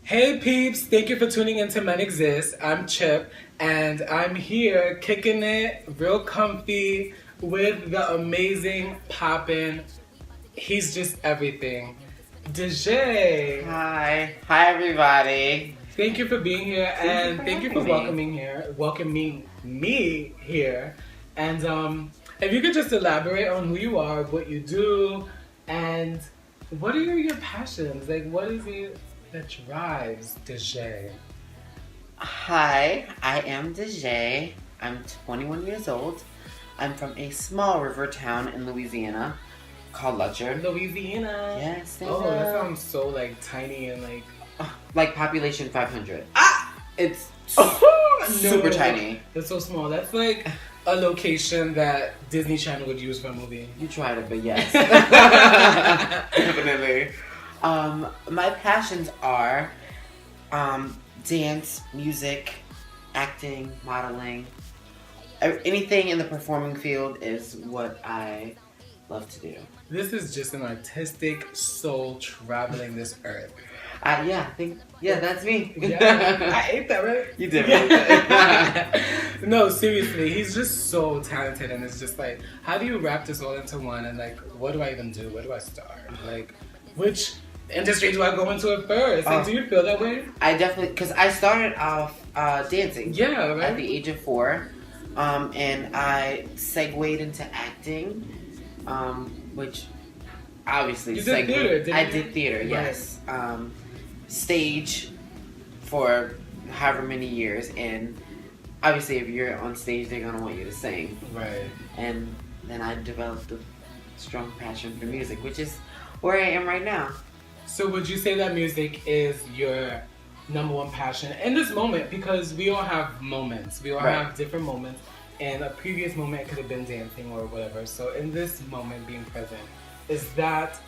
Hey peeps, thank you for tuning into Men Exist. I'm Chip, and I'm here kicking it real comfy with the amazing poppin'. He's just everything. Dejayé. Hi everybody. Thank you for being here, and thank you for welcoming me here. And if you could just elaborate on who you are, what you do, and what are your passions? Like, what is it that drives Dejayé? Hi, I am Dejayé. I'm 21 years old. I'm from a small river town in Louisiana called Lutcher. Louisiana. Yes. Oh, that sounds so like tiny and like population 500. It's super tiny. That's so small. That's like a location that Disney Channel would use for a movie. You tried it, but yes. Definitely. My passions are dance, music, acting, modeling. Anything in the performing field is what I love to do. This is just an artistic soul traveling this earth. That's me. Yeah, I ate that, right? You did. No, seriously, he's just so talented, and it's just like, how do you wrap this all into one? And like, what do I even do? Where do I start? Like, which industry do I go into at first? Like, do you feel that way? I definitely, because I started off dancing. Yeah, right. At the age of 4, and I segued into acting, which obviously you did theater. I did theater, right. Yes. Stage for however many years, and obviously if you're on stage they're gonna want you to sing, right? And then I developed a strong passion for music, which is where I am right now. So would you say that music is your number one passion in this moment? Because we all have moments, we all have different moments, and a previous moment could have been dancing or whatever. So in this moment, being present, is that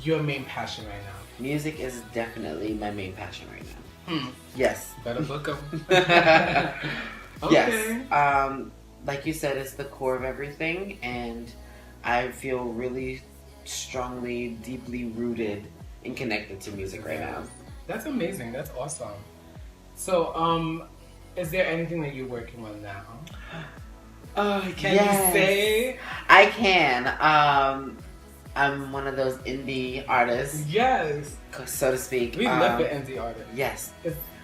your main passion right now? Music is definitely my main passion right now. Yes. Better book them. Okay. Yes. Like you said, it's the core of everything, and I feel really strongly, deeply rooted and connected to music right now. That's amazing. That's awesome. So, is there anything that you're working on now? Can you say? I can. I'm one of those indie artists. Yes. So to speak. We love the indie artists. Yes.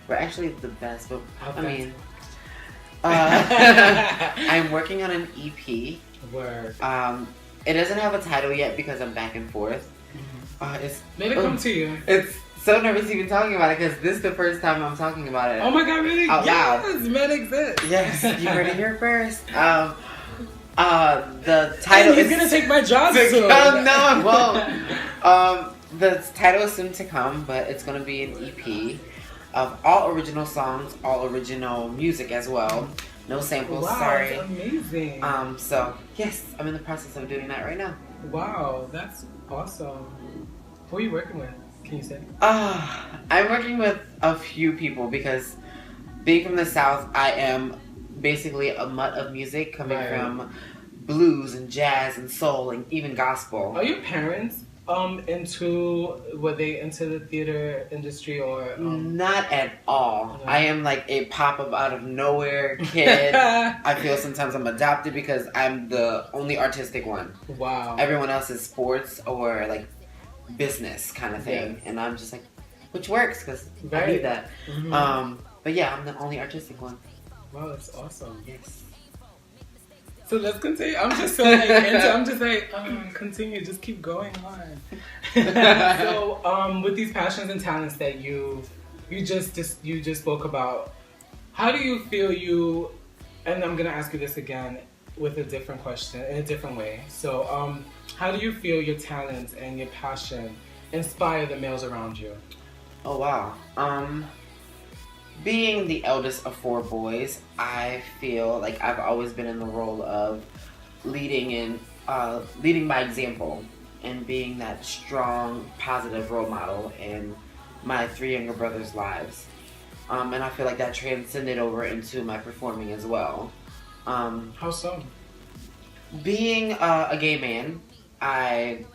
We're actually the best, but I'm working on an EP. Word. It doesn't have a title yet because I'm back and forth. Made it come to you. It's so nervous even talking about it because this is the first time I'm talking about it. Oh my god, really? Yes, Men Exist. Yes, you heard it here first. The title is gonna take my job soon. No, it won't. The title is soon to come, but it's gonna be an EP of all original songs, all original music as well. No samples. Wow, sorry. That's amazing. So yes, I'm in the process of doing that right now. Wow, that's awesome. Who are you working with? Can you say? I'm working with a few people because being from the South, I am basically a mutt of music coming from blues and jazz and soul and even gospel. Are your parents were they into the theater industry or Not at all. No. I am like a pop-up out of nowhere kid. I feel sometimes I'm adopted because I'm the only artistic one. Wow. Everyone else is sports or like business kind of thing, and I'm just like, which works because I need that. But yeah, I'm the only artistic one. Wow, that's awesome. Yes. So let's continue. I'm just so like, continue. Just keep going on. So, with these passions and talents that you just spoke about, how do you feel and I'm gonna ask you this again with a different question in a different way. So, how do you feel your talents and your passion inspire the males around you? Oh wow. Being the eldest of 4 boys, I feel like I've always been in the role of leading by example and being that strong, positive role model in my 3 younger brothers' lives. And I feel like that transcended over into my performing as well. How so? Being a gay man, I've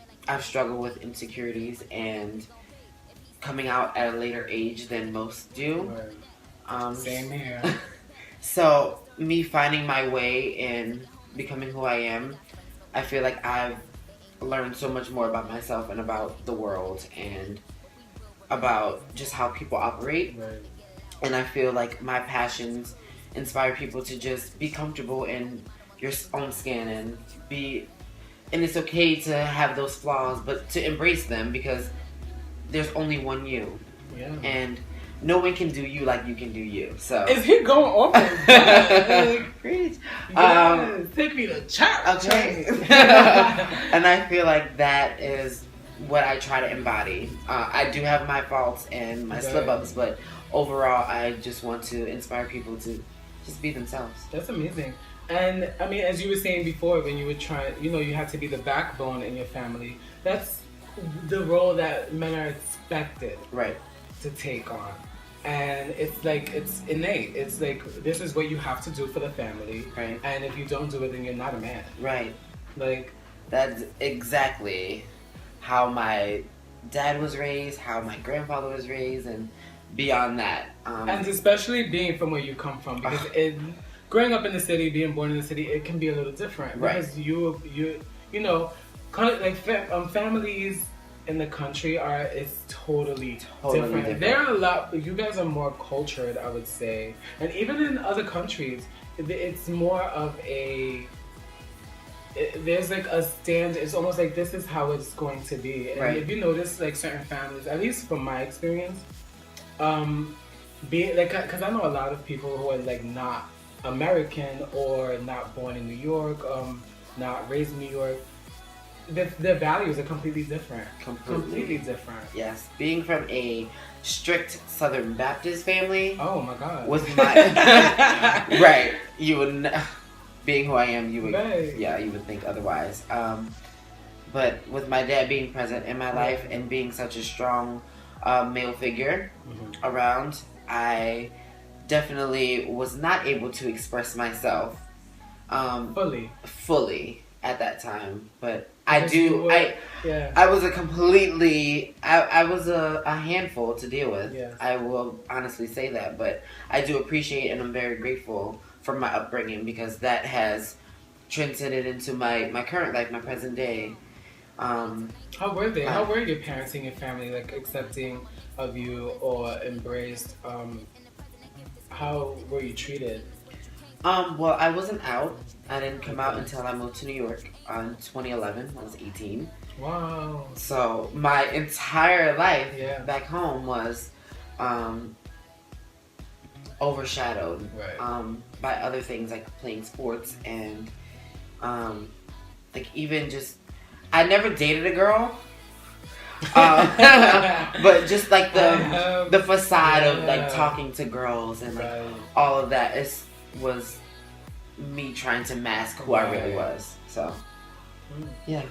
struggled with insecurities and coming out at a later age than most do. Right. Same here. So me finding my way in becoming who I am, I feel like I've learned so much more about myself and about the world and about just how people operate. Right. And I feel like my passions inspire people to just be comfortable in your own skin and it's okay to have those flaws, but to embrace them, because there's only one you. Yeah. And no one can do you like you can do you. So is he going off on that? Preach. Yes, take me to church. Okay. And I feel like that is what I try to embody. I do have my faults and my slip-ups, but overall I just want to inspire people to just be themselves. That's amazing. And I mean, as you were saying before, when you were trying, you have to be the backbone in your family. That's the role that men are expected to take on. And it's like, it's innate. It's like, this is what you have to do for the family. Right. And if you don't do it, then you're not a man. Right. Like, that's exactly how my dad was raised, how my grandfather was raised, and beyond that. And especially being from where you come from, because growing up in the city, being born in the city, it can be a little different. Because families in the country it's totally different. There are a lot. You guys are more cultured, I would say, and even in other countries, it's more of there's like a stand. It's almost like this is how it's going to be. And if you notice, like certain families, at least from my experience, because I know a lot of people who are like not American or not born in New York, not raised in New York. Their values are completely different. Completely different. Yes. Being from a strict Southern Baptist family. Oh my God. Was my right. You would being who I am, you would you would think otherwise. But with my dad being present in my life and being such a strong male figure around, I definitely was not able to express myself fully at that time. But I was a handful to deal with. Yeah. I will honestly say that, but I do appreciate and I'm very grateful for my upbringing, because that has transcended into my current life, my present day. How were they? How were your parents and your family, like, accepting of you or embraced? How were you treated? Well, I wasn't out. I didn't come out until I moved to New York in 2011. I was 18. Wow. So my entire life back home was overshadowed by other things, like playing sports and like even just, I never dated a girl. But just like the facade of like talking to girls and like all of that was me trying to mask who I really was. So yeah.